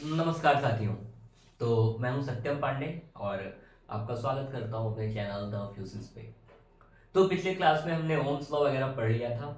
नमस्कार साथियों। तो मैं हूं सत्यम पांडे और आपका स्वागत करता हूं अपने चैनल द फ्यूसिस पे। तो पिछले क्लास में हमने ओम्स लॉ वगैरह पढ़ लिया था।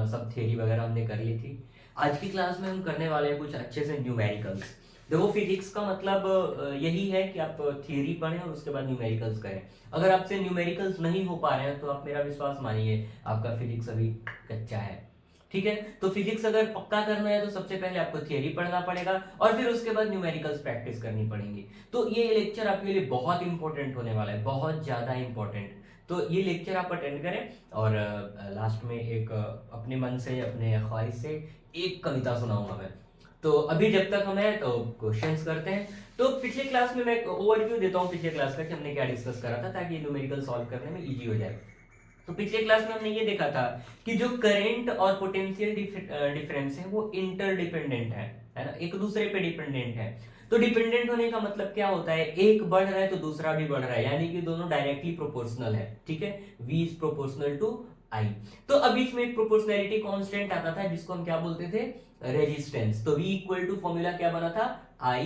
सब थ्योरी वगैरह हमने कर ली थी। आज की क्लास में हम करने वाले हैं कुछ अच्छे से न्यूमेरिकल्स। देखो फिजिक्स का मतलब यही है कि आप थ्योरी पढ़ें और उसके बाद न्यूमेरिकल्स करें। अगर आपसे न्यूमेरिकल्स नहीं हो पा रहे हैं तो आप मेरा विश्वास मानिए, आपका फिजिक्स अभी कच्चा है। ठीक है। तो फिजिक्स अगर पक्का करना है तो सबसे पहले आपको थियरी पढ़ना पड़ेगा और फिर उसके बाद न्यूमेरिकल्स प्रैक्टिस करनी पड़ेगी। तो ये लेक्चर आपके लिए बहुत इंपॉर्टेंट होने वाला है, बहुत ज्यादा इंपॉर्टेंट। तो ये लेक्चर आप अटेंड करें और लास्ट में एक अपने मन से, अपने ख्वाहिश से एक कविता सुनाऊंगा मैं। तो अभी जब तक हमें तो क्वेश्चंस करते हैं। तो पिछले क्लास में मैं ओवरव्यू देता हूँ पिछले क्लास का कि हमने क्या डिस्कस करा था, ताकि न्यूमेरिकल सॉल्व करने में इजी हो जाए। तो पिछले क्लास में हमने ये देखा था कि जो करंट और पोटेंशियल डिफरेंस है वो इंटरडिपेंडेंट है ना, एक दूसरे पे डिपेंडेंट है। तो डिपेंडेंट होने का मतलब क्या होता है, एक बढ़ रहा है तो दूसरा भी बढ़ रहा है, यानी कि दोनों डायरेक्टली प्रोपोर्शनल है। ठीक है, V is proportional to I। तो अभी इसमें एक प्रोपोर्शनैलिटी कांस्टेंट आता था जिसको हम क्या बोलते थे, रेजिस्टेंस। तो V इक्वल टू फॉर्मूला क्या बना था, I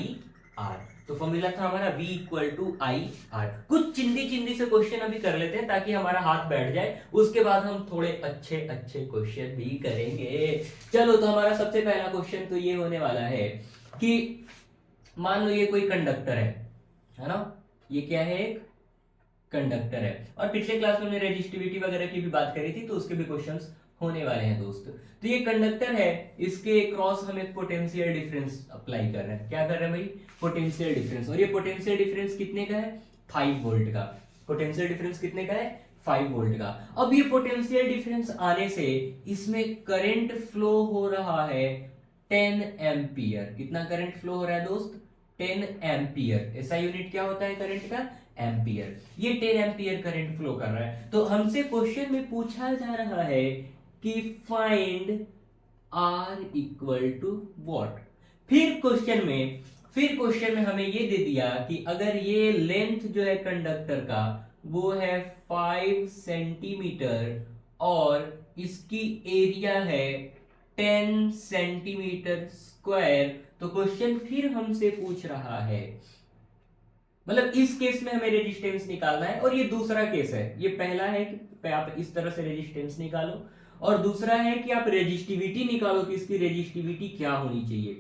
R। तो फॉर्मूला था हमारा V equal to I R। कुछ चिंदी चिंदी से क्वेश्चन अभी कर लेते हैं ताकि हमारा हाथ बैठ जाए, उसके बाद हम थोड़े अच्छे अच्छे क्वेश्चन भी करेंगे। चलो, तो हमारा सबसे पहला क्वेश्चन तो ये होने वाला है कि मान लो ये कोई कंडक्टर है ना, ये क्या है, एक कंडक्टर है। और पिछले क्लास में हमने रेजिस्टिविटी वगैरह की भी बात करी थी, तो उसके भी क्वेश्चंस होने वाले हैं दोस्त। तो ये कंडक्टर है, इसके क्रॉस हम एक पोटेंशियल डिफरेंस अप्लाई कर रहे हैं। क्या कर रहे हैं भाई, पोटेंशियल डिफरेंस। और ये पोटेंशियल डिफरेंस कितने का है, 5 वोल्ट का। पोटेंशियल डिफरेंस कितने का है, 5 वोल्ट का। अब ये पोटेंशियल डिफरेंस आने से इसमें करंट फ्लो हो रहा है 10 एम्पियर। कितना करंट फ्लो हो रहा है दोस्त, 10 एम्पियर। ऐसा यूनिट क्या होता है करंट का, एम्पियर। ये 10 एम्पियर करंट फ्लो कर रहा है। तो हमसे क्वेश्चन में पूछा जा रहा है कि find R equal to what. फिर क्वेश्चन में हमें ये दे दिया कि अगर ये लेंथ जो है कंडक्टर का वो है 5 सेंटीमीटर और इसकी एरिया है 10 सेंटीमीटर स्क्वायर, तो क्वेश्चन फिर हमसे पूछ रहा है, मतलब इस केस में हमें रेजिस्टेंस निकालना है। और ये दूसरा केस है, ये पहला है कि आप इस तरह से रेजिस्टेंस निकालो, और दूसरा है कि आप रेजिस्टिविटी निकालो कि इसकी रेजिस्टिविटी क्या होनी चाहिए।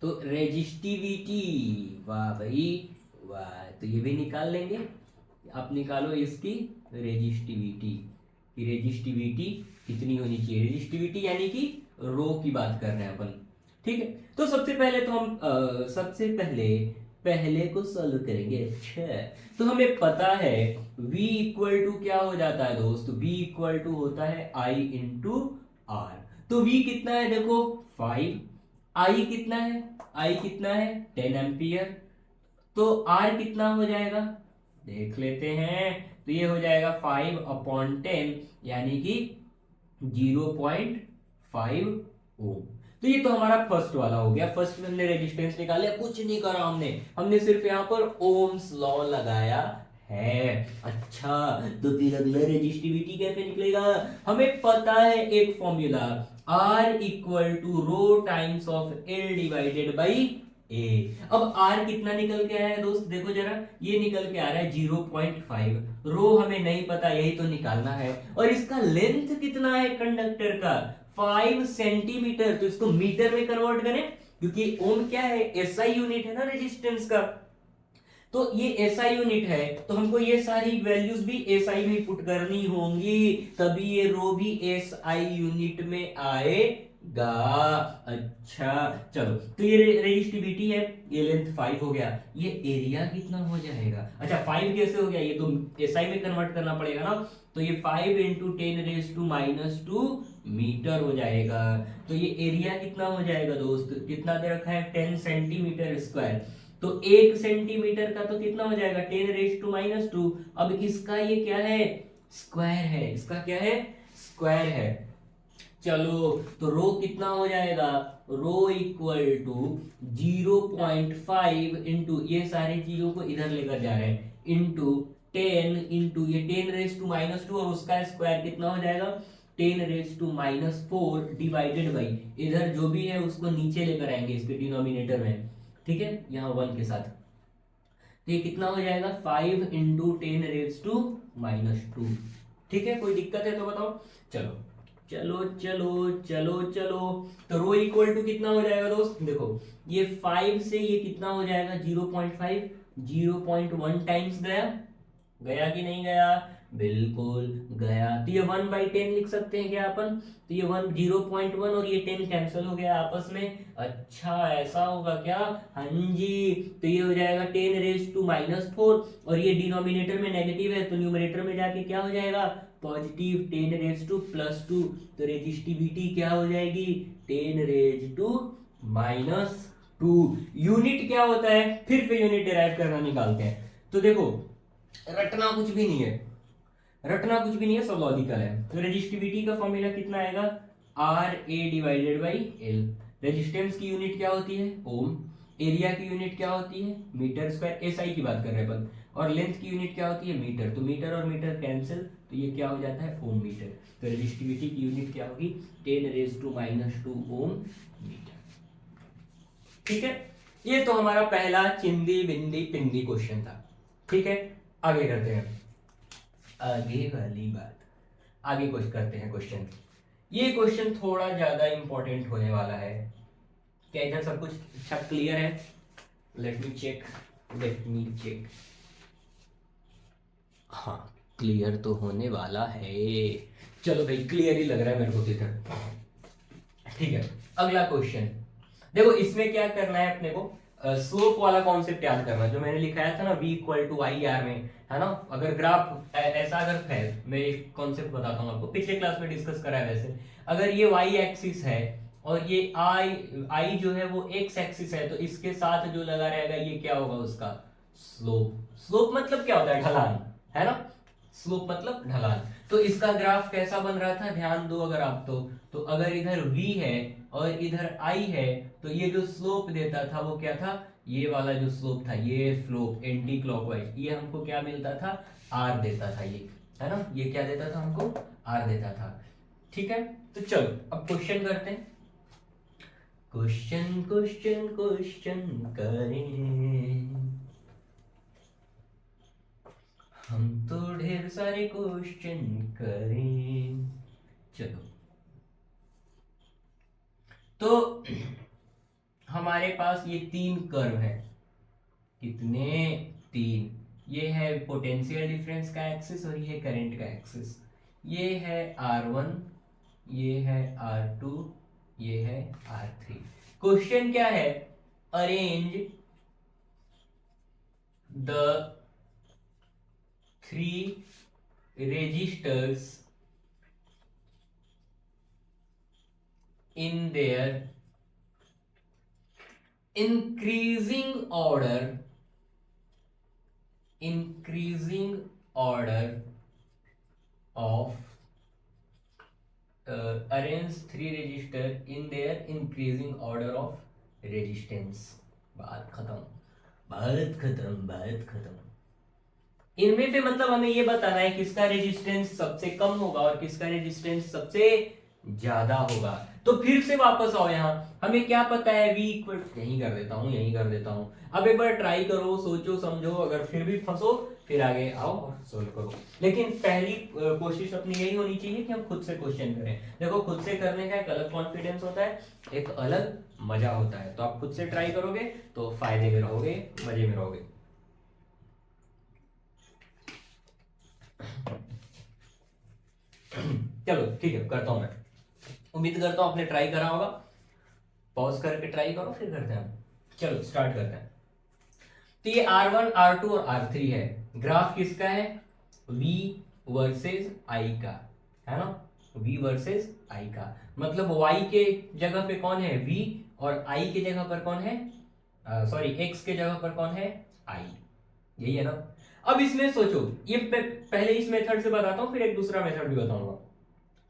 तो रेजिस्टिविटी, वाह भाई वाह, तो ये भी निकाल लेंगे। आप निकालो इसकी रेजिस्टिविटी, कि रेजिस्टिविटी कितनी होनी चाहिए। रेजिस्टिविटी यानी कि रो की बात कर रहे हैं अपन। ठीक है। तो सबसे पहले तो हम सबसे पहले पहले को सॉल्व करेंगे। अच्छा, तो हमें पता है V इक्वल टू क्या हो जाता है दोस्त, V इक्वल टू होता है I इंटू आर। तो V कितना है देखो 5, I कितना है, I कितना है 10 एम्पियर। तो R कितना हो जाएगा देख लेते हैं। तो ये हो जाएगा 5/10 यानी कि 0.5 ओम। तो ये तो हमारा फर्स्ट वाला हो गया। फर्स्ट में हमने रेजिस्टेंस निकाला, कुछ नहीं करा हमने हमने सिर्फ यहाँ पर ओम्स लॉ लगाया है। अच्छा, तो फिर अगला रेजिस्टिविटी कैसे निकलेगा, हमें पता है एक formula, R equal to rho times of L divided by A. अब R कितना निकल के आया है दोस्त, देखो जरा, ये निकल के आ रहा है 0.5। रो हमें नहीं पता, यही तो निकालना है। और इसका लेंथ कितना है कंडक्टर का, 5 सेंटीमीटर। तो इसको मीटर में कन्वर्ट करें, क्योंकि ओम क्या है, एसआई यूनिट है ना रेजिस्टेंस का। तो ये एसआई यूनिट है, तो हमको ये सारी वैल्यूज भी एसआई में पुट करनी होंगी, तभी ये रो भी एसआई यूनिट में आएगा। अच्छा चलो, तो ये रेजिस्टिविटी है, ये लेंथ 5 हो गया। ये एरिया कितना हो जाएगा, अच्छा 5 कैसे हो गया, ये तो एसआई में कन्वर्ट करना पड़ेगा ना। तो ये 5 इंटू 10⁻⁻² मीटर हो जाएगा। तो ये एरिया कितना हो जाएगा दोस्त, कितना दे रखा है 10 सेंटीमीटर स्क्वायर। तो 1 सेंटीमीटर का तो कितना हो जाएगा 10⁻²। अब इसका ये क्या है, स्क्वायर है, इसका क्या है, स्क्वायर है। चलो, तो रो कितना हो जाएगा, रो इक्वल टू 0.5 इंटू, ये सारी चीजों को इधर लेकर जा रहे हैं, इंटू 10 इंटू ये 10⁻², और उसका स्क्वायर कितना हो जाएगा 10⁻⁴ डिवाइडेड बाई, इधर जो भी है उसको नीचे लेकर आएंगे इसके डिनोमिनेटर में, ठीक है, यहाँ 1 के साथ। तो ये कितना हो जाएगा 5 इंटू 10⁻², ठीक है। कोई दिक्कत है तो बताओ। चलो चलो चलो चलो चलो, तो रो इक्वल टू कितना हो जाएगा दोस्त, देखो ये 5 से ये कितना हो जाएगा 0.5, 0.1 टाइम्स गया, गया कि नहीं गया, बिल्कुल गया। तो ये 1/10 लिख सकते हैं क्या अपन, तो ये 0.1 और ये 10 कैंसिल हो गया आपस में। अच्छा ऐसा होगा क्या, हाँ जी। तो ये हो जाएगा 10⁻⁴, और ये डिनोमिनेटर में नेगेटिव है तो न्यूमरेटर में जाके क्या हो जाएगा पॉजिटिव 10⁻²। तो रेजिस्टिविटी क्या हो जाएगी 10⁻²। यूनिट क्या होता है, फिर से यूनिट डिराइव करना निकालते हैं। तो देखो रटना कुछ भी नहीं है, रटना कुछ भी नहीं है, सब लॉजिकल है। तो रेजिस्टिविटी का फॉर्मूला कितना आएगा RA/L। रेजिस्टेंस की यूनिट क्या होती है ओम, एरिया की यूनिट क्या होती है मीटर स्क्वायर, SI की बात कर रहे हैं अपन, और लेंथ की यूनिट क्या होती है मीटर। तो मीटर और मीटर कैंसिल, तो ये क्या हो जाता है ओम मीटर। तो रेजिस्टिविटी की यूनिट क्या होगी 10⁻² ओम मीटर, ठीक है। ये तो हमारा पहला चिंदी बिंदी पिंदी क्वेश्चन था, ठीक है। आगे करते हैं, आगे वाली बात, आगे कुछ करते हैं क्वेश्चन। ये क्वेश्चन थोड़ा ज्यादा इंपॉर्टेंट होने वाला है। क्या इधर सब कुछ अच्छा क्लियर है, let me check, let me check, हाँ क्लियर तो होने वाला है। चलो भाई क्लियर ही लग रहा है मेरे को इधर, ठीक है। अगला क्वेश्चन देखो, इसमें क्या करना है अपने को, स्लोप वाला कॉन्सेप्ट याद करना जो मैंने लिखाया था ना V = IR में, है ना। अगर ग्राफ ऐसा अगर है, मैं एक कॉन्सेप्ट बताता हूँ आपको, पिछले क्लास में डिस्कस करा है वैसे। अगर ये y एक्सिस है और ये I जो है वो x एक्सिस है, तो इसके साथ जो लगा रहेगा ये क्या होगा उसका स्लोप। स्लोप मतलब क्या होता है ढलान, है ना, स्लोप मतलब ढलान। तो इसका ग्राफ कैसा बन रहा था ध्यान दो अगर आप, तो अगर इधर v है और इधर I है, तो ये जो स्लोप देता था वो क्या था, ये वाला जो स्लोप था, ये स्लोप एंटी क्लॉकवाइज, ये हमको क्या मिलता था r देता था, ये है ना, ये क्या देता था हमको r देता था, ठीक है। तो चलो अब क्वेश्चन करते हैं, क्वेश्चन क्वेश्चन क्वेश्चन करें हम तो ढेर सारे क्वेश्चन करें। चलो तो हमारे पास ये 3 कर्व है, कितने 3, ये है पोटेंशियल डिफरेंस का एक्सिस और ये है करंट का एक्सिस। ये है R1, ये है R2, ये है R3। क्वेश्चन क्या है, arrange the 3 resistors in their increasing order of arrange 3 register in their increasing order of resistance। बात खत्म, बात खत्म, बात खत्म। इनमें से मतलब हमें ये बताना है किसका रेजिस्टेंस सबसे कम होगा और किसका रेजिस्टेंस सबसे ज्यादा होगा। तो फिर से वापस आओ यहाँ, हमें क्या पता है V = यही कर देता हूँ, यही कर देता हूँ। अब एक बार ट्राई करो, सोचो समझो, अगर फिर भी फंसो फिर आगे आओ और सोल्व करो। लेकिन पहली कोशिश अपनी यही होनी चाहिए कि हम खुद से क्वेश्चन करें। देखो खुद से करने का एक अलग कॉन्फिडेंस होता है, एक अलग मजा होता है। तो आप खुद से ट्राई करोगे तो फायदे में रहोगे, मजे में रहोगे। चलो ठीक है, करता हूं मैं, उम्मीद करता हूं आपने ट्राई करा होगा। पॉज करके ट्राई करो फिर करते हैं। चलो स्टार्ट करते हैं। तो ये R1, R2 और R3 है। ग्राफ किसका है, V वर्सेस I का, है ना, V वर्सेस I का। मतलब Y के जगह पे कौन है V और I के जगह पर कौन है, सॉरी X के जगह पर कौन है I, यही है ना। अब इसमें सोचो, ये पहले इस मेथड से बताता हूं, फिर एक दूसरा मेथड भी बताऊंगा।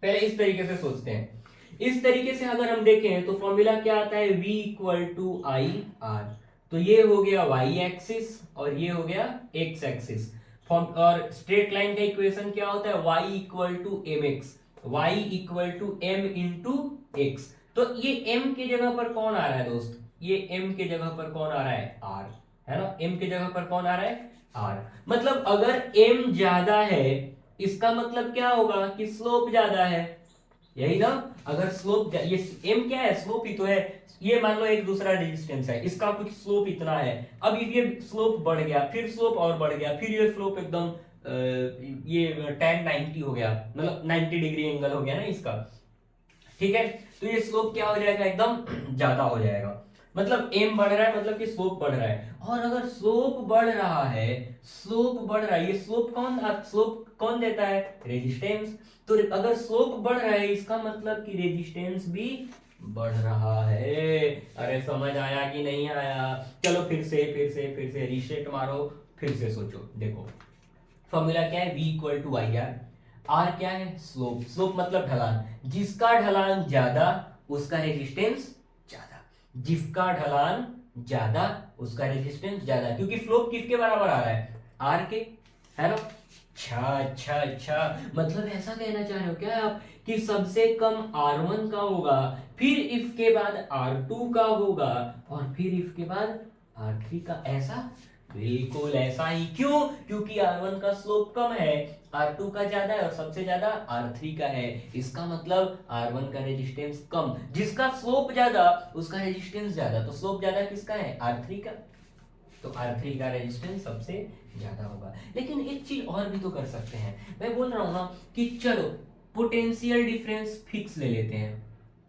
पहले इस तरीके से सोचते हैं। इस तरीके से अगर हम देखें तो फॉर्मूला क्या आता है V = IR। तो ये हो गया y एक्सिस और ये हो गया x एक्सिस। और स्ट्रेट लाइन का इक्वेशन क्या होता है y = mx। y equal to M into X. तो ये m की जगह पर कौन आ रहा है दोस्त, ये m की जगह पर कौन आ रहा है, r, है ना, m की जगह पर कौन आ रहा है, r। मतलब अगर m ज्यादा है इसका मतलब क्या होगा कि स्लोप ज्यादा है, यही ना। अगर स्लोप, ये m क्या है, स्लोप ही तो है। ये मान लो एक दूसरा रेजिस्टेंस है, इसका कुछ स्लोप इतना है, अब ये स्लोप बढ़ गया, फिर स्लोप और बढ़ गया, फिर ये स्लोप एकदम ये tan 90 हो गया, मतलब 90 डिग्री एंगल हो गया ना इसका, ठीक है। तो ये स्लोप क्या हो जाएगा, एकदम ज्यादा हो जाएगा। मतलब m बढ़ रहा है मतलब कि स्लोप बढ़ रहा है। और अगर स्लोप बढ़ रहा है, स्लोप बढ़ रहा है, ये स्लोप कौन देता है, रेजिस्टेंस। तो अगर स्लोप बढ़ रहा है इसका मतलब कि रेजिस्टेंस भी बढ़ रहा है। अरे समझ आया कि नहीं आया, चलो फिर से रीसेट मारो, फिर से सोचो। देखो फॉर्मूला क्या है, v equal to I R. R क्या है, स्लोप, स्लोप मतलब ढलान, जिसका ढलान ज्यादा उसका रेजिस्टेंस ज्यादा, जिसका ढलान ज्यादा उसका रेजिस्टेंस ज्यादा, क्योंकि स्लोप किसके बराबर आ रहा है, आर के, है ना। अच्छा, मतलब ऐसा कहना चाह रहे हो क्या आप कि सबसे कम R1 का होगा, फिर इसके बाद R2 का होगा, और फिर इसके बाद R3 का, ऐसा, बिल्कुल ऐसा ही। क्यों, क्योंकि R1 का स्लोप कम है, R2 का ज्यादा है, और सबसे ज्यादा R3 का है। इसका मतलब R1 का रेजिस्टेंस कम, जिसका स्लोप ज्यादा उसका रेजिस्टेंस ज्यादा, तो स्लोप ज्यादा किसका है, R3 का, तो R3 का रेजिस्टेंस सबसे ज्यादा होगा। लेकिन एक चीज और भी तो कर सकते हैं, मैं बोल रहा हूं ना कि चलो पोटेंशियल डिफरेंस फिक्स ले लेते हैं,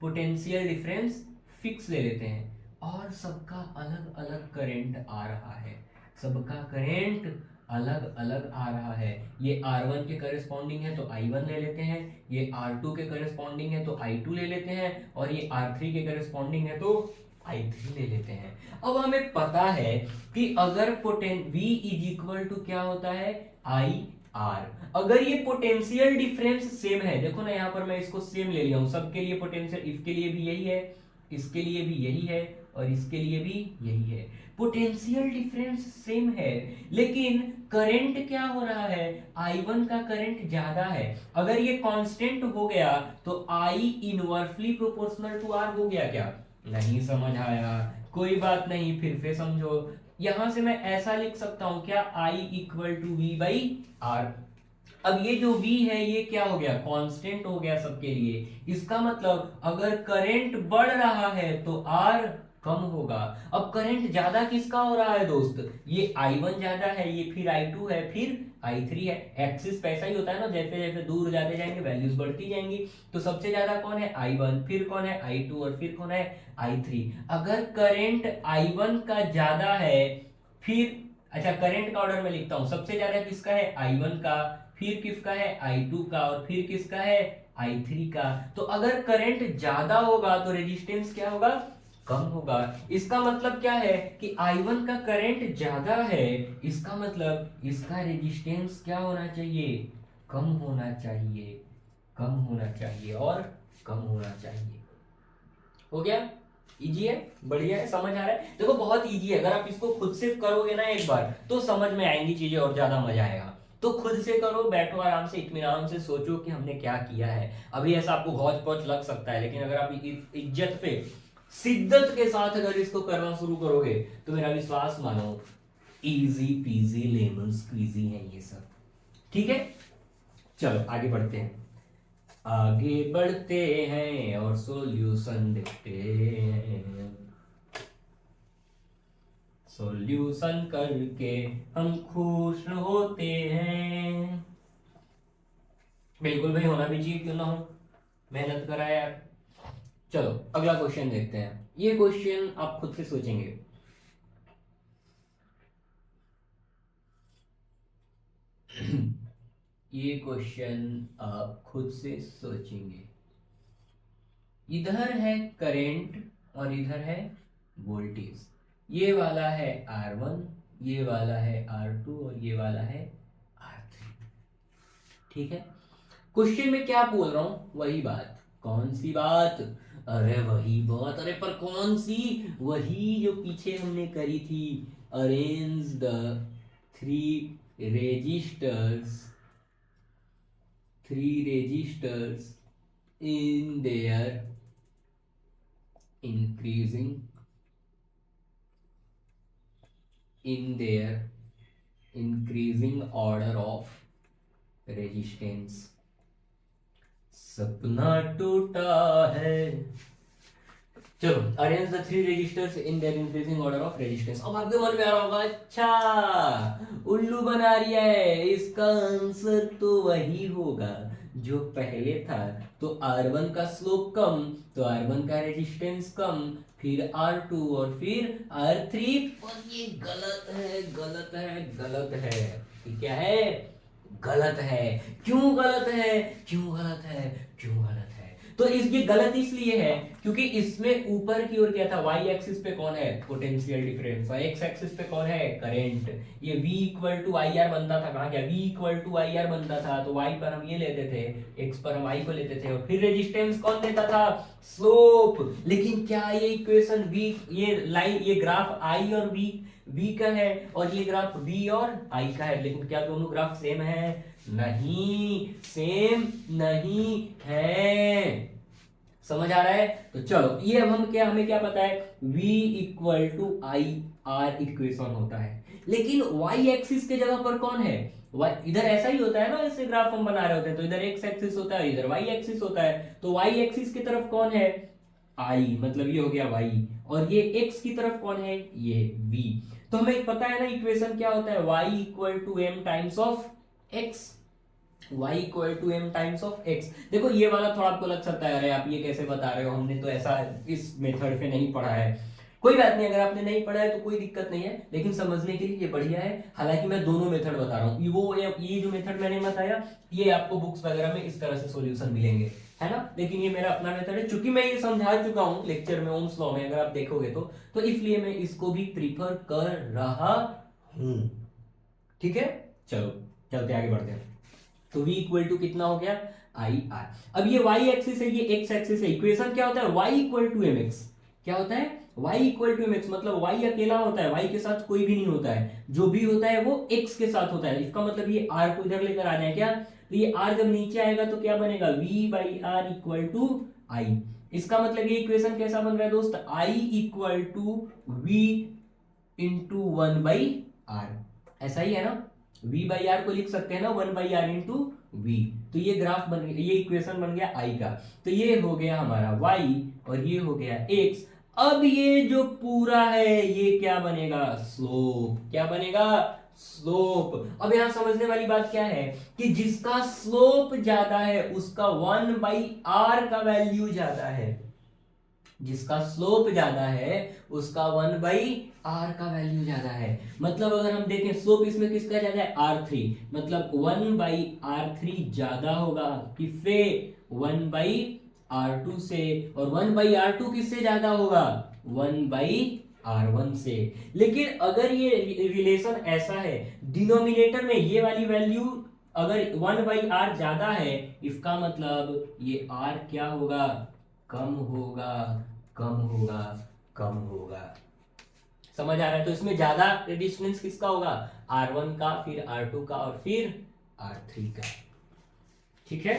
पोटेंशियल डिफरेंस फिक्स ले लेते हैं, और सबका अलग अलग करंट आ रहा है, सबका करंट अलग अलग आ रहा है। ये R1 के करस्पॉन्डिंग है तो I1 ले लेते हैं, ये R2 के करस्पॉन्डिंग है तो I2 ले लेते हैं, और ये R3 के करस्पॉन्डिंग है तो I3 ले लेते हैं। अब हमें पता है कि अगर V इज इक्वल टू क्या होता है, आई आर। अगर ये पोटेंशियल डिफरेंस सेम है, देखो ना यहाँ पर मैं इसको सेम ले लिया हूं, सबके लिए पोटेंशियल, इसके लिए भी यही है, इसके लिए भी यही है, और इसके लिए भी यही है, पोटेंशियल डिफरेंस सेम है, लेकिन करंट क्या हो रहा है, I1 का करंट ज्यादा है। अगर ये कांस्टेंट हो गया तो I inversely proportional to R हो गया क्या, नहीं समझ आया, कोई बात नहीं, फिर से समझो। यहां से मैं ऐसा लिख सकता हूं क्या, I equal to V by R. अब ये जो V है ये क्या हो गया, कांस्टेंट हो गया सबके लिए। इसका मतलब अगर करंट बढ़ रहा है तो R कम होगा। अब करंट ज्यादा किसका हो रहा है दोस्त, ये I1 ज्यादा है, ये फिर I2 है, फिर I3 है। एक्सिस पैसा ही होता है ना, जैसे जैसे दूर जाते जाएंगे वैल्यूज बढ़ती जाएंगी। तो सबसे ज्यादा कौन है, I1, फिर कौन है, I2, और फिर कौन है, I3। अगर करंट I1 का ज्यादा है, फिर अच्छा करंट का ऑर्डर में लिखता हूं, सबसे ज्यादा किसका है, I1 का, फिर किसका है, I2 का, और फिर किसका है, I3 का। तो अगर करंट ज्यादा होगा तो रेजिस्टेंस क्या होगा, कम होगा। इसका मतलब क्या है कि I1 का करंट ज्यादा है, इसका मतलब इसका रेजिस्टेंस क्या होना चाहिए, कम होना चाहिए, कम होना चाहिए, और कम होना चाहिए। हो गया, इजी है, बढ़िया है, समझ आ रहा है। देखो बहुत इजी है, अगर आप इसको खुद से करोगे ना एक बार तो समझ में आएंगी चीजें और ज्यादा मजा आएगा। तो खुद से करो, बैठो आराम से, इत्मीनान से सोचो कि हमने क्या किया है। अभी ऐसा आपको हौच पौच लग सकता है, लेकिन अगर आप इज्जत पे, शिद्दत के साथ अगर इसको करना शुरू करोगे तो मेरा विश्वास मानो, इजी पीजी लेमन स्क्वीजी है ये सब, ठीक है। चलो आगे बढ़ते हैं, आगे बढ़ते हैं और सॉल्यूशन देखते हैं, सॉल्यूशन करके हम खुश होते हैं। बिल्कुल भाई, होना भी चाहिए, क्यों ना हो, मेहनत करा यार। चलो अगला क्वेश्चन देखते हैं, ये क्वेश्चन आप खुद से सोचेंगे। ये क्वेश्चन आप खुद से सोचेंगे। इधर है करंट और इधर है वोल्टेज, ये वाला है R1, ये वाला है R2, और ये वाला है R3, ठीक है। क्वेश्चन में क्या बोल रहा हूं, वही बात, कौन सी बात, अरे वही बात, अरे पर कौन सी, वही जो पीछे हमने करी थी, arrange the three resistors, three resistors in their increasing order of resistance। सपना टूटा है। चलो, arrange the three resistors in their increasing order of resistance. अब आपके मन में आ रहा होगा, अच्छा उल्लू बना रही है, इसका आंसर तो वही होगा जो पहले था। तो R1 का स्लोप कम, तो R1 का रेजिस्टेंस कम, फिर R2 और फिर R3। पर ये गलत है, गलत है, गलत है। ये क्या है? गलत है। क्यों गलत है? क्यों गलत है? क्यों गलत है? तो ये गलत इसलिए है क्योंकि इसमें ऊपर की ओर क्या था, वाई एक्सिस पे कौन है? Potential difference. और एक्स एक्सिस पे कौन है? करंट। ये V equal to I R बनता था, कहाँ गया? V equal to I R बनता था, तो Y पर हम ये लेते थे, X पर हम I को लेते थे, और फिर रेजिस्टेंस कौन देता था? स्लोप। लेकिन क्या ये इक्वेशन V, ये लाइन, ये ग्राफ I और V का है, और ये ग्राफ V और I का है, लेकिन क्या दोनों ग्राफ सेम है? नहीं, सेम नहीं है। समझ आ रहा है? तो चलो, ये अब हमें क्या पता है? V equal to I R equation होता है। लेकिन y एक्सिस के जगह पर कौन है? इधर ऐसा ही होता है ना, इससे ग्राफ हम बना रहे होते हैं, तो इधर x एक्सिस होता है, इधर y एक्सिस होता है। तो y एक्सिस की तरफ कौन है? I, मतलब ये हो गया y, और ये x की तरफ कौन है? ये v। तो हमें पता है ना इक्वेशन क्या होता है? y equal to m times of x। y equal to m times of x। देखो, ये वाला थोड़ा आपको लग सकता है, अरे आप ये कैसे बता रहे हो, हमने तो ऐसा इस मेथड पे नहीं पढ़ा है। कोई बात नहीं, अगर आपने नहीं पढ़ा है तो कोई दिक्कत नहीं है, लेकिन समझने के लिए ये बढ़िया है। हालांकि मैं दोनों मेथड बता रहा हूँ, ये जो मेथड मैंने बताया, ये आपको बुक्स वगैरह में इस तरह से सॉल्यूशन मिलेंगे, है ना। लेकिन ये मेरा अपना मेथड है, चूंकि मैं ये समझा चुका हूँ लेक्चर में, ओम्स लॉ में, अगर आप देखोगे तो इसलिए मैं इसको भी प्रीफर कर रहा हूँ। ठीक है, चलो चलते आगे बढ़ते हैं। तो v इक्वल टू कितना हो गया? I R. अब ये y एक्सिस है, ये x एक्सिस है। इक्वेशन क्या होता है? y equal to M X. क्या होता है? y equal to M X, मतलब y अकेला होता है, y के साथ कोई भी नहीं होता है, जो भी होता है वो x के साथ होता है। इसका मतलब ये r को इधर लेकर आ जाए क्या, तो ये r जब नीचे आएगा तो क्या बनेगा? v by R equal to I. इसका मतलब ये इक्वेशन कैसा बन रहा है दोस्त? i equal to v into one by R. ऐसा ही है ना, v बाई आर को लिख सकते हैं ना, one by R into V. तो ये ग्राफ बन गया, ये इक्वेशन बन गया I का। तो ये हो गया हमारा y, और ये हो गया x। अब ये जो पूरा है, ये क्या बनेगा? स्लोप। क्या बनेगा? स्लोप। अब यहां समझने वाली बात क्या है कि जिसका स्लोप ज्यादा है उसका वन बाई आर का वैल्यू ज्यादा है। जिसका स्लोप ज्यादा है उसका वन बाई आर का वैल्यू ज्यादा है। मतलब अगर हम देखें स्लोप इसमें किसका ज्यादा है? R3, मतलब वन बाई R3 ज्यादा होगा किससे? वन बाई R2 से। और वन बाई R2 किससे ज्यादा होगा? वन बाई R1 से। लेकिन अगर ये रिलेशन ऐसा है, डिनोमिनेटर में ये वाली वैल्यू अगर वन बाई आर ज्यादा है, इसका मतलब ये R क्या होगा? कम होगा, कम होगा, कम होगा। समझ आ रहा है? तो इसमें ज्यादा रेजिस्टेंस किसका होगा? R1 का, फिर R2 का, और फिर R3 का। ठीक है,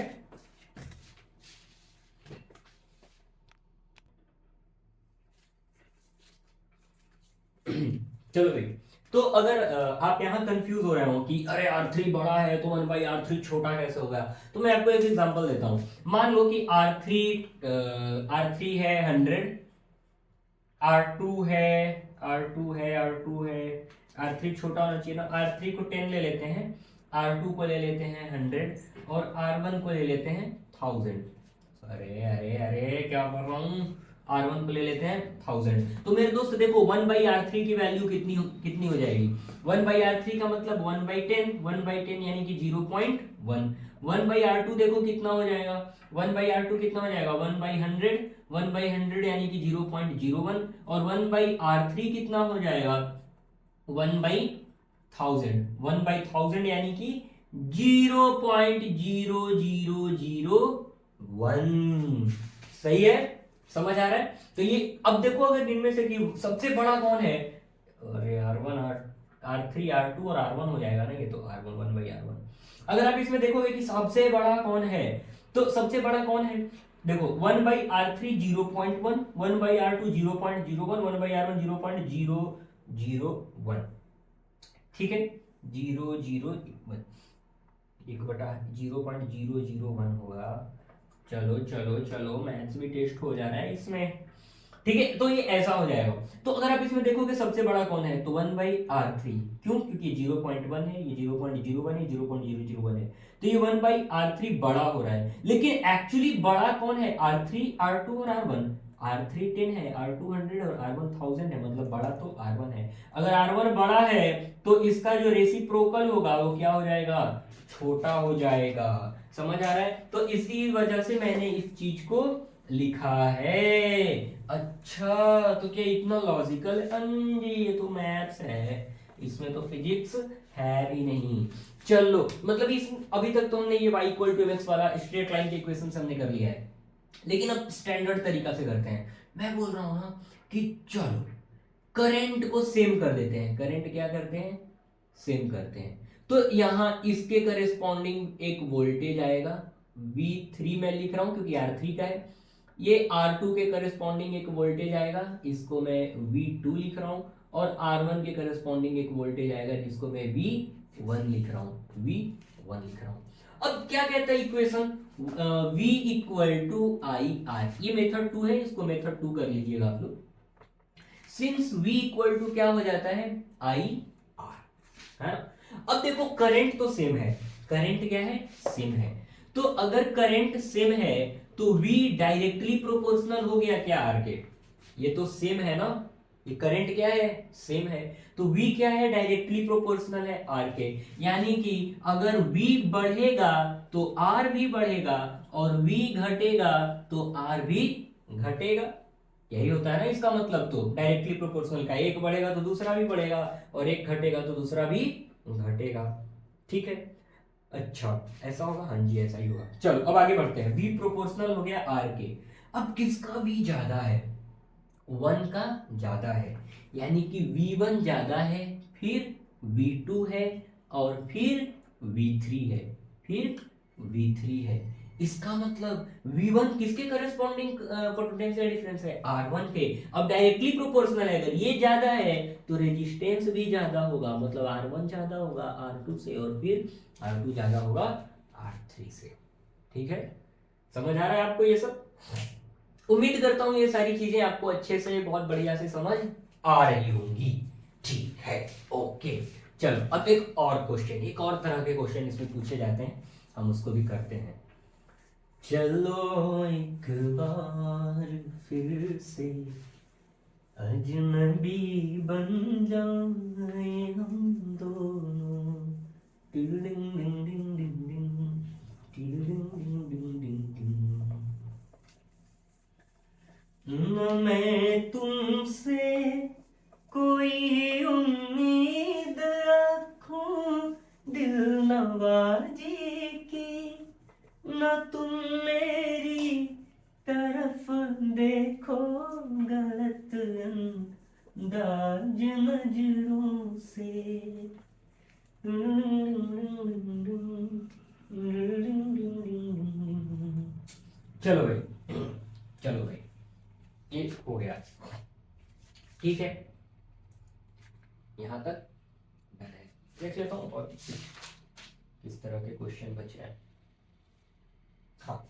चलो भाई। तो अगर आप यहां कंफ्यूज हो रहे हो कि अरे R3 बड़ा है तो वन बाई R3 छोटा कैसे होगा, तो मैं आपको एक एग्जांपल देता हूं। मान लो कि R3 है 100, R2 है, R3 छोटा होना चाहिए ना, R3 को 10 ले लेते हैं, R2 को ले लेते हैं 100, और R1 को ले लेते हैं 1000। अरे अरे अरे क्या कर रहा हूँ, R1 को ले लेते हैं 1000। तो मेरे दोस्त देखो, 1/R3 की वैल्यू कितनी हो जाएगी? 1/R3 का मतलब 1/10, 1/10 यानी कि 0.1। 1/R2 देखो कितना हो जाएगा? 1/R2 कितना हो जाएगा? 1/100, 1/100 यानी कि 0.01। और 1/R3 कितना हो जाएगा? 1/1000, 1/1000 यानी कि 0.0001। सही है? समझ आ रहा है? तो ये अब देखो, अगर इनमें से कि सबसे बड़ा कौन है? अरे R1, R3, R2 और R1 हो जाएगा ना ये, तो R1, 1/R1। अगर आप इसमें देखोगे कि सबसे बड़ा कौन है, तो सबसे बड़ा कौन है? देखो 1/r3 0.1, 1/r2 0.01, 1/r1 0.001, ठीक है, 0.001 होगा। चलो चलो चलो, मैथ्स भी टेस्ट हो जा रहा है इसमें, ठीक है। तो ये ऐसा हो जाएगा। तो अगर आप इसमें देखोगे सबसे बड़ा कौन है, तो 1/r3, क्यों, क्योंकि 0.1 है, ये 0.01 है, 0.001 है, तो ये 1/r3 बड़ा हो रहा है। लेकिन एक्चुअली बड़ा कौन है, r3, r2 और r1। r3 10 है, r2 100 और r1 1000 है, मतलब बड़ा तो r1 है। अगर r1 बड़ा है तो इसका जो रेसिप्रोकल होगा वो क्या हो जाएगा, छोटा हो जाएगा। समझ आ रहा है? तो इसी वजह से मैंने इस चीज को लिखा है। अच्छा, तो क्या इतना लॉजिकल? जी ये तो मैथ्स है, इसमें तो फिजिक्स है भी नहीं। चलो, मतलब इस अभी तक तो हमने ये y इक्वल टू mx वाला स्ट्रेट लाइन के इक्वेशन हमने कर लिया है, लेकिन अब स्टैंडर्ड तरीका से करते हैं। मैं बोल रहा हूं ना कि चलो करंट को सेम कर देते हैं। करंट क्या करते हैं, सेम करते हैं। तो यहां इसके करेस्पॉन्डिंग एक वोल्टेज आएगा, V3 मैं लिख रहा हूं क्योंकि R3 का है। ये R2 के करेस्पॉन्डिंग एक वोल्टेज आएगा, इसको मैं V2 लिख रहा हूं। और R1 के करेस्पॉन्डिंग एक वोल्टेज आएगा जिसको मैं V1 लिख रहा हूं, V1 लिख रहा हूं। अब क्या कहता है equation, V equal to I R, ये मेथड 2 है, इसको मेथड 2 कर लीजिएगा आप लोग। सिंस V इक्वल टू क्या हो जाता है, आई आर, है ना। अब देखो करंट तो सेम है, करंट क्या है, सेम है। तो अगर करंट सेम है तो V डायरेक्टली प्रोपोर्शनल हो गया क्या R के, ये तो सेम है ना, ये करंट क्या है, सेम है। तो V क्या है, डायरेक्टली प्रोपोर्शनल है R के। यानी कि अगर V बढ़ेगा तो R भी बढ़ेगा, और V घटेगा तो R भी घटेगा। यही होता है ना इसका मतलब। तो डायरेक्टली प्रोपोर्शनल का एक बढ़ेगा तो दूसरा भी बढ़ेगा, और एक घटेगा तो दूसरा भी घटेगा, ठीक है। अच्छा, ऐसा होगा, हाँ जी ऐसा ही होगा। चलो अब आगे बढ़ते हैं। V प्रोपोर्शनल हो गया R के। अब किसका V ज्यादा है, 1 का ज्यादा है, यानी कि V1 ज्यादा है, फिर V2 है, और फिर V3 है, फिर V3 है। इसका मतलब V1 किसके करस्पॉन्डिंग पोटेंशियल डिफरेंस है, R1 के। अब डायरेक्टली प्रोपोर्शनल है, अगर ये ज्यादा है तो रेजिस्टेंस भी ज्यादा होगा, मतलब R1 ज्यादा होगा R2 से, और फिर R2 ज्यादा होगा R3 से, ठीक है। समझ आ रहा है आपको ये सब? उम्मीद करता हूं ये सारी चीजें आपको अच्छे से, बहुत बढ़िया से समझ आ रही होंगी, ठीक है, ओके। चलो अब एक और क्वेश्चन, एक और तरह के क्वेश्चन इसमें पूछे जाते हैं, हम उसको भी करते हैं। चलो एक बार फिर से अजनबी बन जाए हम दोनों, टिल डिंग डिंग डिंग डिंग डिंग, टिल डिंग डिंग डिंग डिंग डिंग। न मैं तुमसे कोई उम्मीद रखूं दिल नवाजी की, न तुम मेरी तरफ देखो गलत अंदाज नजरों से। चलो भाई, चलो भाई, ये हो गया, ठीक है, यहां तक मैंने देख लेता हूं और किस तरह के क्वेश्चन बचे हैं। हाँ,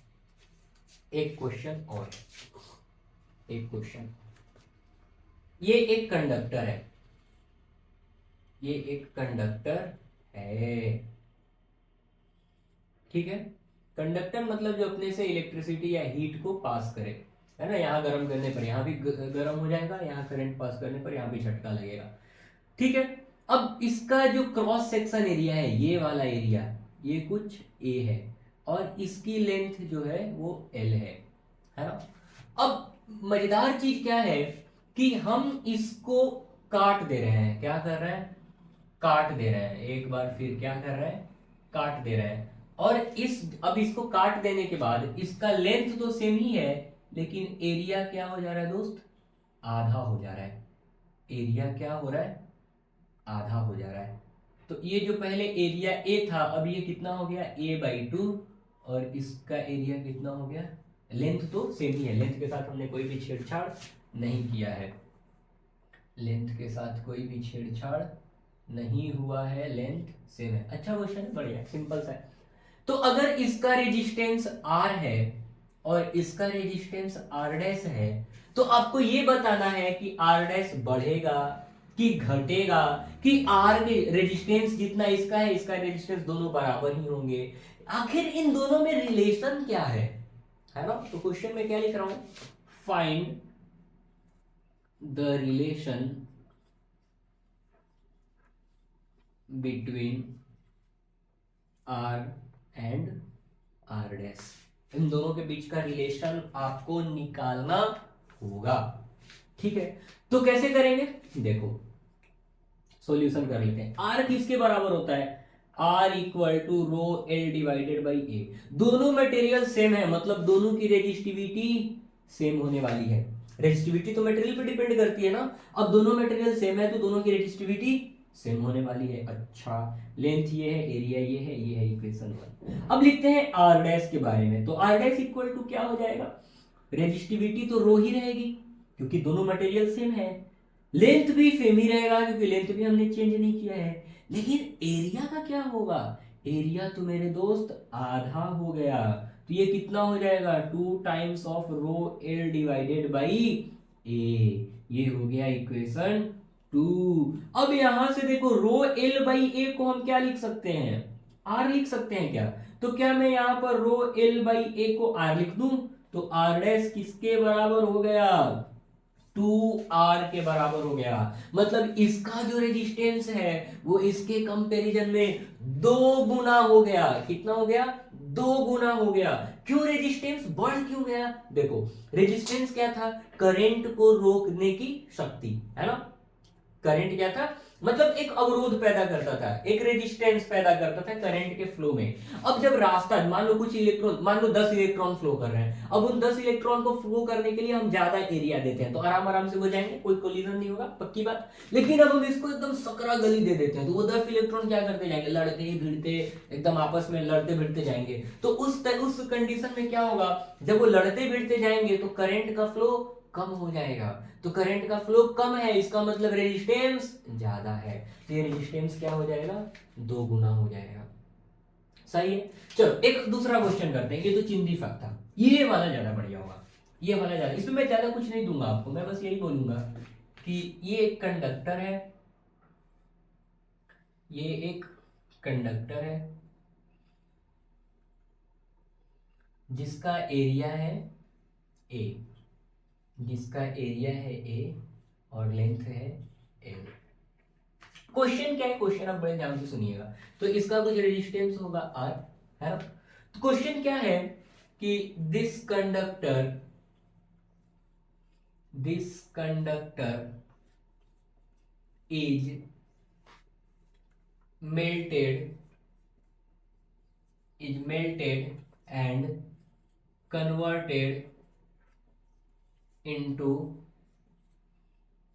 एक क्वेश्चन और, एक क्वेश्चन, ये एक कंडक्टर है, ये एक कंडक्टर है, ठीक है। कंडक्टर मतलब जो अपने से इलेक्ट्रिसिटी या हीट को पास करे, है ना। यहाँ गर्म करने पर यहाँ भी गर्म हो जाएगा, यहाँ करंट पास करने पर यहाँ भी झटका लगेगा, ठीक है। अब इसका जो क्रॉस सेक्शन एरिया है, ये वाला एरिया, ये कुछ ए है, और इसकी लेंथ जो है वो एल है ना। अब मजेदार चीज क्या है कि हम इसको काट दे रहे हैं, क्या कर रहे हैं, काट दे रहे हैं। एक बार फिर क्या कर रहे हैं, काट दे रहे हैं। और अब इसको काट देने के बाद इसका लेंथ तो सेम ही है, लेकिन एरिया क्या हो जा रहा है दोस्त, आधा हो जा रहा है। एरिया क्या हो रहा है, आधा हो जा रहा है। तो ये जो पहले एरिया ए था, अब ये कितना हो गया, A/2, और इसका एरिया कितना हो गया, लेंथ तो सेम ही है, लेंथ के साथ हमने कोई भी छेड़छाड़ नहीं किया है, लेंथ के साथ कोई भी छेड़छाड़ नहीं हुआ है, लेंथ सेम है। अच्छा क्वेश्चन है, बढ़िया सिंपल सा है। तो अगर इसका रेजिस्टेंस R है और इसका रेजिस्टेंस R डैश है, तो आपको ये बताना है कि R डैश बढ़ेगा कि घटेगा, कि R के रेजिस्टेंस जितना इसका है, इसका रेजिस्टेंस दोनों बराबर ही होंगे। आखिर इन दोनों में रिलेशन क्या है ना? तो क्वेश्चन में क्या लिख रहा हूं, find the relation between R and R dash. इन दोनों के बीच का रिलेशन आपको निकालना होगा, ठीक है? तो कैसे करेंगे, देखो सॉल्यूशन कर लेते हैं। R किसके बराबर होता है, R equal to rho L divided by A. दोनों मटेरियल सेम है, मतलब दोनों की रेजिस्टिविटी सेम होने वाली है। रेजिस्टिविटी तो मटेरियल पे डिपेंड करती है ना, अब दोनों मटेरियल सेम है तो दोनों की रेजिस्टिविटी सेम होने वाली है। अच्छा, लेंथ ये है, एरिया ये है इक्वेशन 1। अब लिखते हैं R डैश के बारे में। तो R डैश इक्वल टू क्या हो जाएगा, रेजिस्टिविटी तो रो ही रहेगी क्योंकि दोनों मटेरियल सेम है, लेंथ भी सेम ही रहेगा क्योंकि लेंथ भी हमने चेंज नहीं किया है। लेकिन एरिया का क्या होगा, एरिया तो मेरे दोस्त आधा हो गया, तो ये कितना हो जाएगा, 2 times of rho L divided by A. ये हो गया इक्वेशन 2। अब यहां से देखो रो एल बाई ए को हम क्या लिख सकते हैं, आर लिख सकते हैं क्या? तो क्या मैं यहां पर रो एल बाई ए को आर लिख दूं? तो आर डैश किसके बराबर हो गया, 2R के बराबर हो गया। मतलब इसका जो रेजिस्टेंस है वो इसके कंपैरिजन में 2 गुना हो गया। कितना हो गया, 2 गुना हो गया। क्यों रेजिस्टेंस बढ़ क्यों गया, देखो रेजिस्टेंस क्या था, करंट को रोकने की शक्ति, है ना? करंट क्या था, मतलब एक अवरोध पैदा करता था, एक रेजिस्टेंस पैदा करता था करंट के फ्लो में। अब जब रास्ता, मान लो कुछ इलेक्ट्रॉन, मान लो 10 इलेक्ट्रॉन फ्लो कर रहे हैं, अब उन 10 इलेक्ट्रॉन को फ्लो करने के लिए हम ज्यादा एरिया देते हैं तो आराम आराम से हो जाएंगे, कोई कोलिजन नहीं होगा, पक्की बात। लेकिन अब हम इसको एकदम सकरा गली दे देते हैं तो वो 10 इलेक्ट्रॉन क्या करते जाएंगे, लड़ते भिड़ते, एकदम आपस में लड़ते भिड़ते जाएंगे। तो उस कंडीशन में क्या होगा, जब वो लड़ते भिड़ते जाएंगे तो करंट का फ्लो कम हो जाएगा। तो करंट का फ्लो कम है, इसका मतलब रेजिस्टेंस ज्यादा है, तो ये रेजिस्टेंस क्या हो जाएगा, 2 गुना हो जाएगा। सही है। चलो एक दूसरा क्वेश्चन करते हैं, ये तो चिंदी फैक्ट था, ये वाला ज्यादा बढ़िया होगा, ये वाला ज्यादा, इसमें मैं ज्यादा कुछ नहीं दूंगा आपको, मैं बस यही बोलूंगा कि ये एक कंडक्टर है, ये एक कंडक्टर है जिसका एरिया है ए, जिसका एरिया है ए और लेंथ है एल। क्वेश्चन क्या है, क्वेश्चन आप बड़े ध्यान से सुनिएगा। तो इसका कुछ रेजिस्टेंस होगा आर, है ना? तो क्वेश्चन क्या है कि this conductor is melted and converted into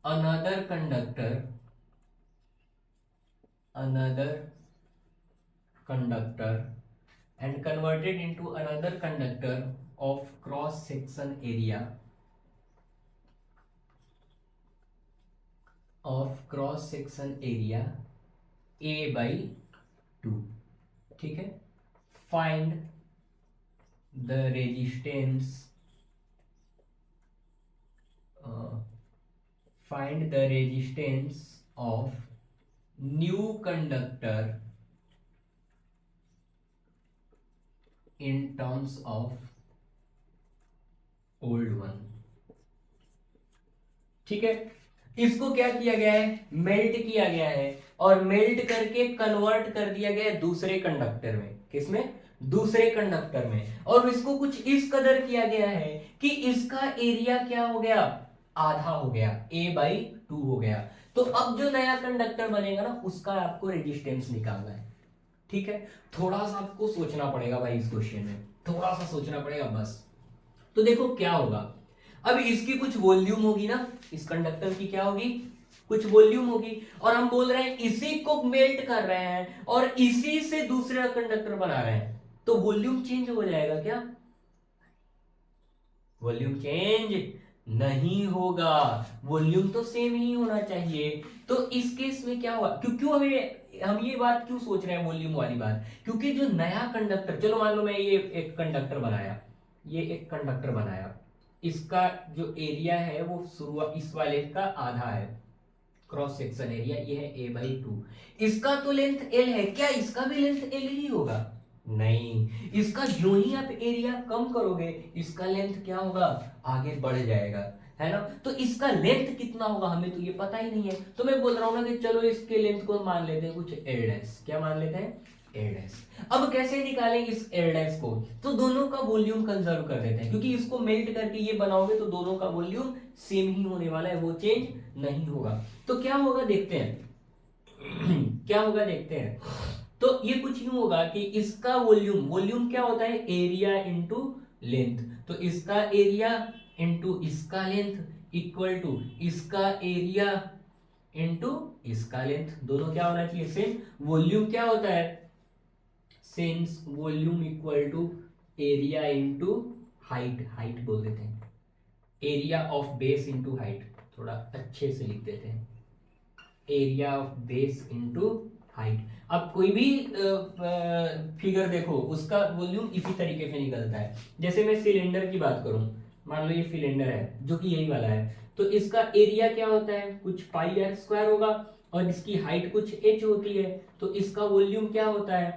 another conductor and converted into another conductor of cross section area A by 2, ठीक है? Find the resistance of new conductor in terms of old one. ठीक है, इसको क्या किया गया है, melt किया गया है और मेल्ट करके कन्वर्ट कर दिया गया है दूसरे कंडक्टर में। किसमें, दूसरे कंडक्टर में। और इसको कुछ इस कदर किया गया है कि इसका एरिया क्या हो गया, आधा हो गया, A/2 हो गया। तो अब जो नया कंडक्टर बनेगा ना उसका आपको रेजिस्टेंस निकालना है। ठीक है, थोड़ा सा आपको सोचना पड़ेगा भाई, इस क्वेश्चन में थोड़ा सा सोचना पड़ेगा बस। तो देखो क्या होगा, अब इसकी कुछ वॉल्यूम होगी ना, इस कंडक्टर की क्या होगी, कुछ वॉल्यूम होगी, और हम बोल रहे हैं इसी को मेल्ट कर रहे हैं और इसी से दूसरा कंडक्टर बना रहे हैं, तो वॉल्यूम चेंज हो जाएगा क्या, वॉल्यूम चेंज नहीं होगा, वॉल्यूम तो सेम ही होना चाहिए। तो इस केस में क्या हुआ, क्यों क्यों हम ये बात क्यों सोच रहे हैं वॉल्यूम वाली बात, क्योंकि जो नया कंडक्टर, चलो मान लो मैं ये एक कंडक्टर बनाया, ये एक कंडक्टर बनाया, इसका जो एरिया है वो शुरुआत इस वाले का आधा है, क्रॉस सेक्शन एरिया ये है a/2, इसका तो लेंथ l है, क्या इसका भी लेंथ l ही होगा? नहीं, इसका जो ही आप एरिया कम करोगे इसका लेंथ क्या होगा, आगे बढ़ जाएगा, है ना। तो इसका लेंथ कितना होगा हमें तो ये पता ही नहीं है, तो मैं बोल रहा हूं ना कि चलो इसके लेंथ को मान लेते हैं कुछ l', क्या मान लेते हैं, l'। अब कैसे निकालेंगे इस l' को, तो दोनों का वॉल्यूम कंजर्व कर देते हैं, क्योंकि इसको मेल्ट करके ये बनाओगे तो दोनों का वॉल्यूम सेम ही होने वाला है, वो चेंज नहीं होगा। तो क्या होगा देखते हैं क्या होगा देखते हैं। तो ये कुछ यूं होगा कि इसका वॉल्यूम, वॉल्यूम क्या होता है, एरिया इंटू लेंथ, तो इसका एरिया इंटू इसका लेंथ इक्वल टू इसका एरिया इंटू इसका लेंथ, दोनों क्या होना चाहिए सेम। वॉल्यूम क्या होता है, since volume equal to area into height, height बोल देते हैं, area of base into height, थोड़ा अच्छे से लिख देते हैं, area of base into height. अब कोई भी फिगर देखो उसका वॉल्यूम इसी तरीके से निकलता है। जैसे मैं सिलेंडर की बात करूं, मान लो ये सिलेंडर है जो कि यही वाला है, तो इसका एरिया क्या होता है, कुछ पाई आर स्क्वायर होगा, और इसकी हाइट कुछ एच होती है, तो इसका वॉल्यूम क्या होता है,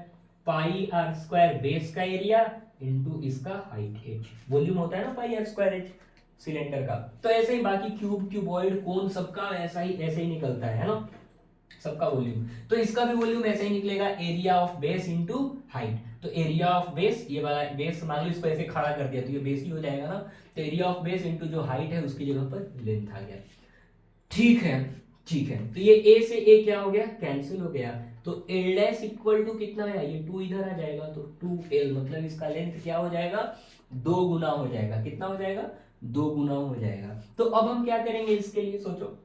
पाई आर स्क्वायर बेस का एरिया इंटू इसका हाइट एच, वॉल्यूम होता है ना पाई आर स्क्वायर एच सिलेंडर का। तो ऐसे ही बाकी क्यूब, क्यूबॉइड, कोन सबका ऐसे ही निकलता है ना, सबका वॉल्यूम। तो इसका भी वॉल्यूम ऐसे ही निकलेगा, area of base into height. तो एरिया ऑफ बेस, ये वाला बेस मान लो इसको ऐसे खड़ा कर दिया तो ये बेस ही हो जाएगा ना, तो एरिया ऑफ बेस इनटू जो हाइट है उसकी जगह पर लेंथ आ गया। ठीक है, ठीक है, तो ये ए से ए क्या हो गया, कैंसिल हो गया, तो l' इक्वल टू कितना है, ये 2 इधर आ जाएगा, तो 2l, मतलब इसका लेंथ क्या हो जाएगा, 2 गुना हो जाएगा, कितना हो जाएगा, 2 गुना हो जाएगा। तो अब हम क्या करेंगे इसके लिए, सोचो,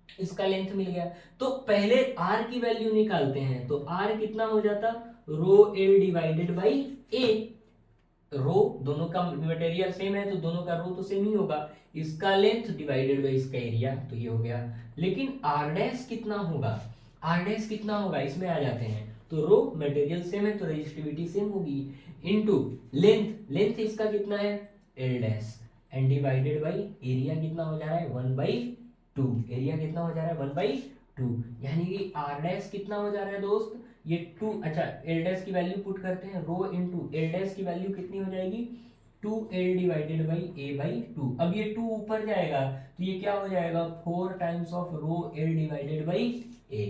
इसका लेंथ मिल गया, तो पहले r की वैल्यू निकालते हैं, तो r कितना हो जाता, रो l डिवाइडेड बाई a, रो दोनों का मटेरियल सेम है तो दोनों का रो तो सेम ही होगा, इसका लेंथ डिवाइडेड बाई इसका एरिया, तो ये हो गया। लेकिन r डैश कितना होगा, r डैश कितना होगा, इसमें आ जाते हैं, तो रो मटेरियल सेम है तो रेजिस्टिविटी सेम होगी, इनटू लेंथ, लेंथ इसका कितना है l dash, and divided by area कितना हो जा रहा है 1/2, एरिया कितना हो जा रहा है 1/2, यानी कि r डैश कितना हो जा रहा है दोस्त, ये 2, अच्छा l डैश की वैल्यू पुट करते हैं, रो इनटू l डैश की वैल्यू कितनी हो जाएगी 2l डिवाइडेड बाई a/2, अब ये 2 ऊपर जाएगा तो ये क्या हो जाएगा 4 times of rho l divided by a,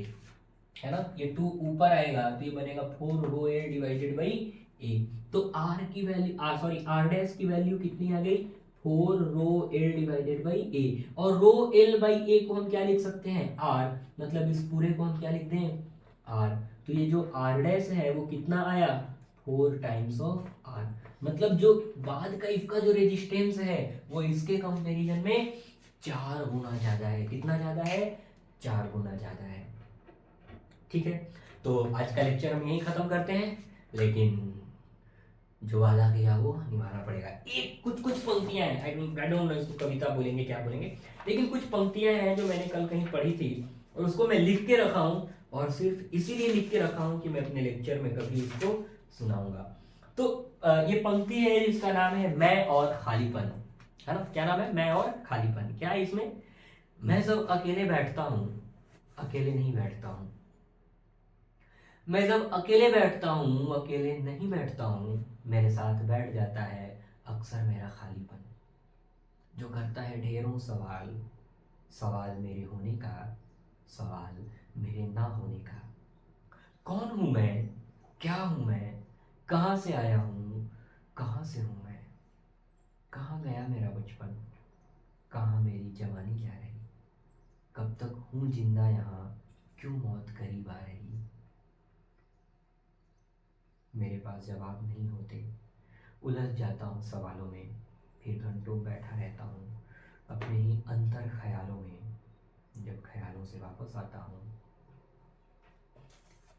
है ना, ये 2 ऊपर आएगा तो ये बनेगा 4 रो l डिवाइडेड बाई a। तो r की वैल्यू, सॉरी r डैश की वैल्यू कितनी आ गई 4 रो l डिवाइडेड बाई a, और रो l बाई a को हम क्या लिख सकते हैं r, मतलब इस पूरे को हम क्या लिख दें r, तो ये जो r डैश है वो कितना आया 4 टाइम्स ऑफ r, मतलब जो बाद का इसका जो रेजिस्टेंस है वो इसके कंपैरिजन में 4 गुना ज्यादा है, कितना ज्यादा है 4 गुना ज्यादा है। ठीक है, तो आज का लेक्चर हम यहीं खत्म करते हैं, लेकिन जो वादा किया वो निभाना पड़ेगा। एक कुछ कुछ पंक्तियां हैं, आई डोंट नो इसको कविता बोलेंगे क्या बोलेंगे, लेकिन कुछ पंक्तियां हैं जो मैंने कल कहीं पढ़ी थी और उसको मैं लिख के रखा हूं, और सिर्फ इसीलिए लिख के रखा हूं कि मैं अपने लेक्चर में कभी इसको सुनाऊंगा। तो ये पंक्ति है जिसका नाम है मैं और खालीपन, है ना, क्या नाम है, मैं और खालीपन। क्या है इसमें, मैं जब अकेले बैठता हूँ, अकेले नहीं बैठता हूँ, मैं जब अकेले बैठता हूँ अकेले नहीं बैठता हूँ, मेरे साथ बैठ जाता है अक्सर मेरा खालीपन, जो करता है ढेरों सवाल, सवाल मेरे होने का, सवाल मेरे ना होने का। कौन हूँ मैं, क्या हूँ मैं, कहाँ से आया हूँ, कहाँ से हूँ मैं, कहाँ गया मेरा बचपन, कहाँ मेरी जवानी जा रही, कब तक हूँ जिंदा यहाँ, क्यों मौत करीब आ रही। मेरे पास जवाब नहीं होते, उलझ जाता हूँ सवालों में, फिर घंटों बैठा रहता हूँ अपने ही अंतर ख्यालों में। जब ख्यालों से वापस आता हूँ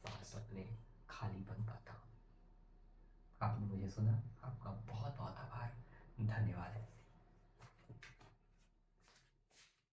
पास अपने खालीपन पाता हूँ। आपने मुझे सुना, आपका बहुत बहुत आभार, धन्यवाद।